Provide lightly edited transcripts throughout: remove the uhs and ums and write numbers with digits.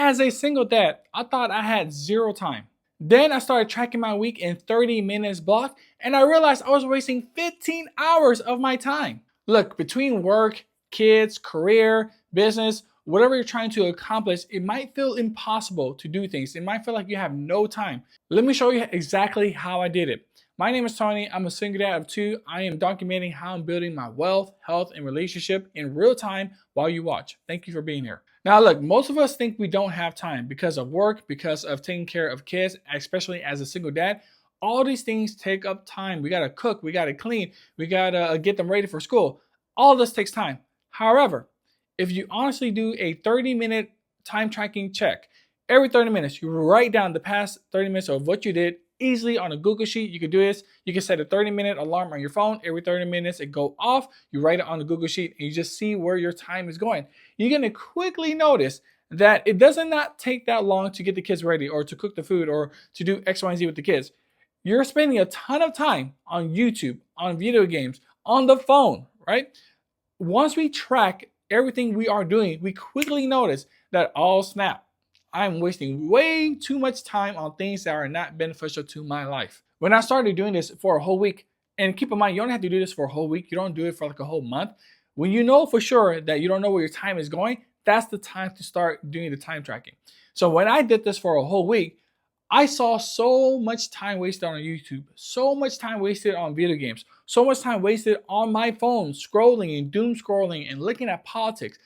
as a single dad, I thought I had zero time. Then I started tracking my week in 30 minutes block, and I realized I was wasting 15 hours of my time. Look, between work, kids, career, business, whatever you're trying to accomplish, it might feel impossible to do things. It might feel like you have no time. Let me show you exactly how I did it. My name is Tony. I'm a single dad of two. I am documenting how I'm building my wealth, health, and relationship in real time while you watch. Thank you for being here. Now, look, most of us think we don't have time because of work, because of taking care of kids, especially as a single dad. All these things take up time. We got to cook, we got to clean, we got to get them ready for school. All this takes time. However, if you honestly do a 30-minute time tracking check, every 30 minutes, you write down the past 30 minutes of what you did easily on a Google Sheet. You can do this. You can set a 30-minute alarm on your phone. Every 30 minutes, it go off. You write it on the Google Sheet, and you just see where your time is going. You're going to quickly notice that it does not take that long to get the kids ready or to cook the food or to do X, Y, and Z with the kids. You're spending a ton of time on YouTube, on video games, on the phone, right? Once we track everything we are doing, we quickly notice that, oh snap, I'm wasting way too much time on things that are not beneficial to my life. When I started doing this for a whole week, and keep in mind, you don't have to do this for a whole week. You don't do it for like a whole month. When you know for sure that you don't know where your time is going, that's the time to start doing the time tracking. So when I did this for a whole week, I saw so much time wasted on YouTube, so much time wasted on video games, so much time wasted on my phone, scrolling and doom scrolling and looking at politics.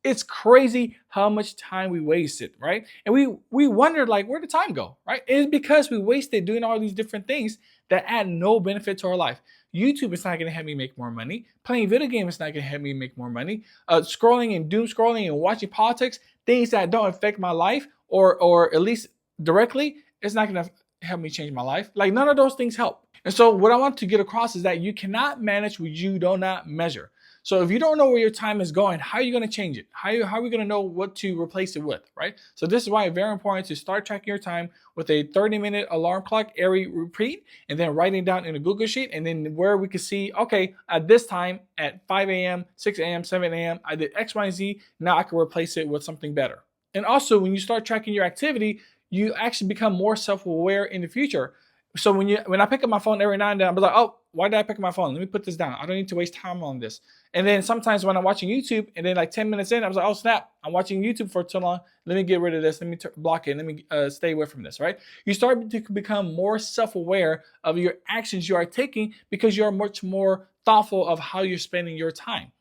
It's crazy how much time we wasted, right? And we wondered like, where did time go, right? It's because we wasted doing all these different things that add no benefit to our life. YouTube is not going to help me make more money. Playing video games is not going to help me make more money. Scrolling and doom scrolling and watching politics, things that don't affect my life or at least directly, it's not going to help me change my life. Like none of those things help. And so what I want to get across is that you cannot manage what you do not measure. So if you don't know where your time is going, how are you going to change it? How are we going to know what to replace it with, right? So this is why it's very important to start tracking your time with a 30-minute alarm clock every repeat, and then writing down in a Google Sheet, and then where we can see, okay, at this time, at 5 a.m., 6 a.m., 7 a.m., I did X, Y, and Z. Now I can replace it with something better. And also, when you start tracking your activity, you actually become more self-aware in the future. So when I pick up my phone every now and then, I'm like, oh, why did I pick up my phone? Let me put this down. I don't need to waste time on this. And then sometimes when I'm watching YouTube, and then like 10 minutes in, I was like, oh snap, I'm watching YouTube for too long. Let me get rid of this. Let me block it. Let me stay away from this, right? You start to become more self-aware of your actions you are taking because you're much more thoughtful of how you're spending your time,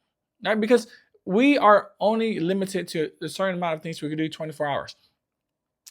right? Because we are only limited to a certain amount of things we can do 24 hours.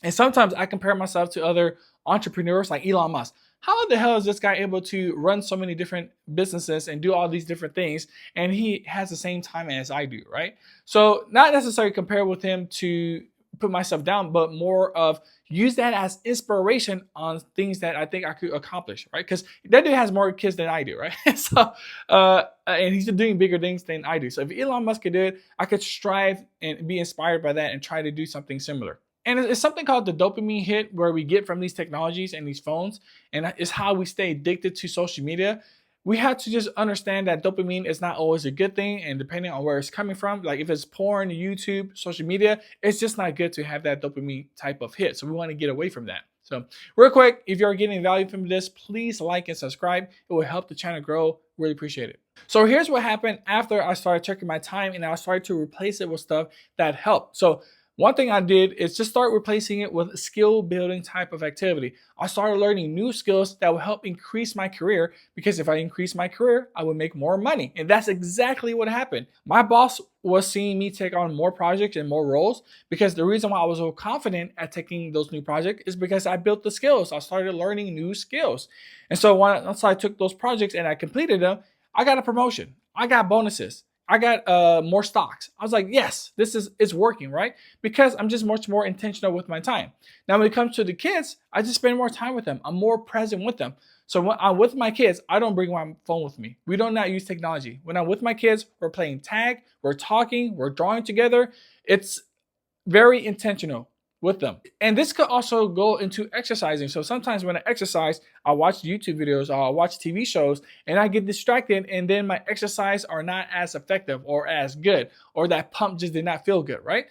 And sometimes I compare myself to other entrepreneurs like Elon Musk. How the hell is this guy able to run so many different businesses and do all these different things, and he has the same time as I do, right? So not necessarily compare with him to put myself down, but more of use that as inspiration on things that I think I could accomplish, right? Because that dude has more kids than I do, right? So, and he's doing bigger things than I do. So if Elon Musk could do it, I could strive and be inspired by that and try to do something similar. And it's something called the dopamine hit where we get from these technologies and these phones, and it's how we stay addicted to social media. We have to just understand that dopamine is not always a good thing, and depending on where it's coming from, like if it's porn, YouTube, social media, it's just not good to have that dopamine type of hit. So we want to get away from that. So real quick, if you're getting value from this, please like and subscribe. It will help the channel grow. Really appreciate it. So here's what happened after I started checking my time and I started to replace it with stuff that helped. So one thing I did is just start replacing it with a skill building type of activity. I started learning new skills that will help increase my career, because if I increase my career, I would make more money. And that's exactly what happened. My boss was seeing me take on more projects and more roles, because the reason why I was so confident at taking those new projects is because I built the skills. I started learning new skills. And so once I took those projects and I completed them, I got a promotion. I got bonuses. I got more stocks. I was like, yes, it's working, right? Because I'm just much more intentional with my time. Now, when it comes to the kids, I just spend more time with them. I'm more present with them. So when I'm with my kids, I don't bring my phone with me. We do not use technology. When I'm with my kids, we're playing tag, we're talking, we're drawing together. It's very intentional with them. And this could also go into exercising. So sometimes when I exercise, I watch YouTube videos or I watch TV shows and I get distracted, and then my exercise are not as effective or as good, or that pump just did not feel good, right?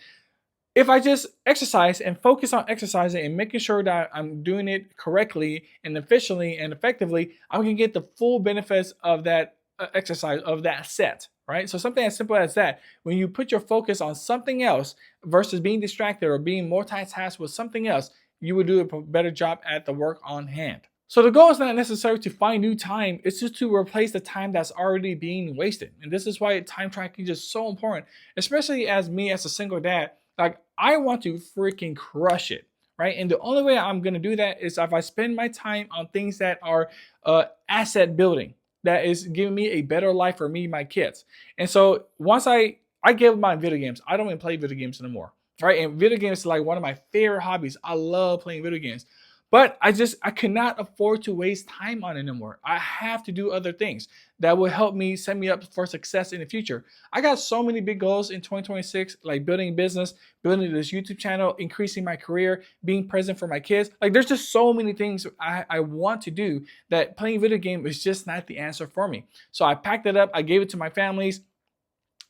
If I just exercise and focus on exercising and making sure that I'm doing it correctly and efficiently and effectively, I can get the full benefits of that exercise, of that set, right? So something as simple as that, when you put your focus on something else versus being distracted or being multitasked with something else, you will do a better job at the work on hand. So the goal is not necessarily to find new time, it's just to replace the time that's already being wasted. And this is why time tracking is just so important, especially as me as a single dad. Like, I want to freaking crush it, right? And the only way I'm gonna do that is if I spend my time on things that are asset building, that is giving me a better life for me and my kids. And so once I give my video games, I don't even play video games anymore, right? And video games is like one of my favorite hobbies. I love playing video games. But I cannot afford to waste time on it anymore. I have to do other things that will help me set me up for success in the future. I got so many big goals in 2026, like building a business, building this YouTube channel, increasing my career, being present for my kids. Like, there's just so many things I want to do that playing video game is just not the answer for me. So I packed it up, I gave it to my families.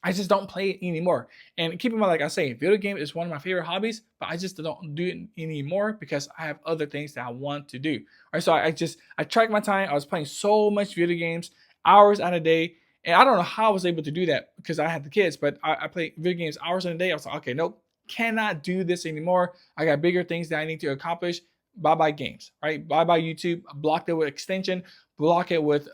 I just don't play it anymore. And keep in mind, like I say, video game is one of my favorite hobbies, but I just don't do it anymore because I have other things that I want to do. All right, so I tracked my time. I was playing so much video games, hours out of day, and I don't know how I was able to do that because I had the kids. But I play video games hours in a day. I was like, okay, nope, cannot do this anymore. I got bigger things that I need to accomplish. Bye bye games, right? Bye bye YouTube. I blocked it with extension. Block it with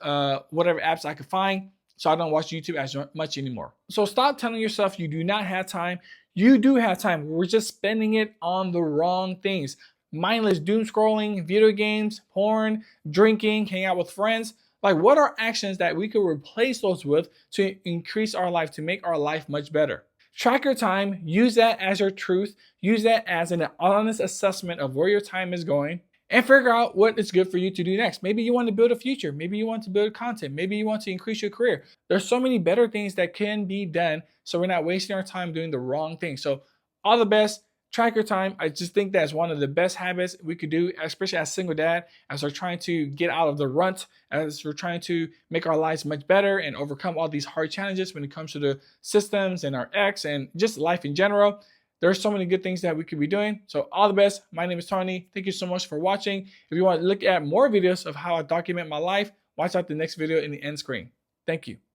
whatever apps I could find, so I don't watch YouTube as much anymore. So stop telling yourself you do not have time. You do have time. We're just spending it on the wrong things. Mindless doom scrolling, video games, porn, drinking, hang out with friends. Like, what are actions that we could replace those with to increase our life, to make our life much better? Track your time, use that as your truth, use that as an honest assessment of where your time is going, and figure out what is good for you to do next. Maybe you want to build a future. Maybe you want to build content. Maybe you want to increase your career. There's so many better things that can be done, so we're not wasting our time doing the wrong thing. So all the best. Track your time. I just think that's one of the best habits we could do, especially as single dad, as we're trying to get out of the rut, as we're trying to make our lives much better and overcome all these hard challenges when it comes to the systems and our ex and just life in general. There's so many good things that we could be doing. So all the best. My name is Tony. Thank you so much for watching. If you want to look at more videos of how I document my life, watch out the next video in the end screen. Thank you.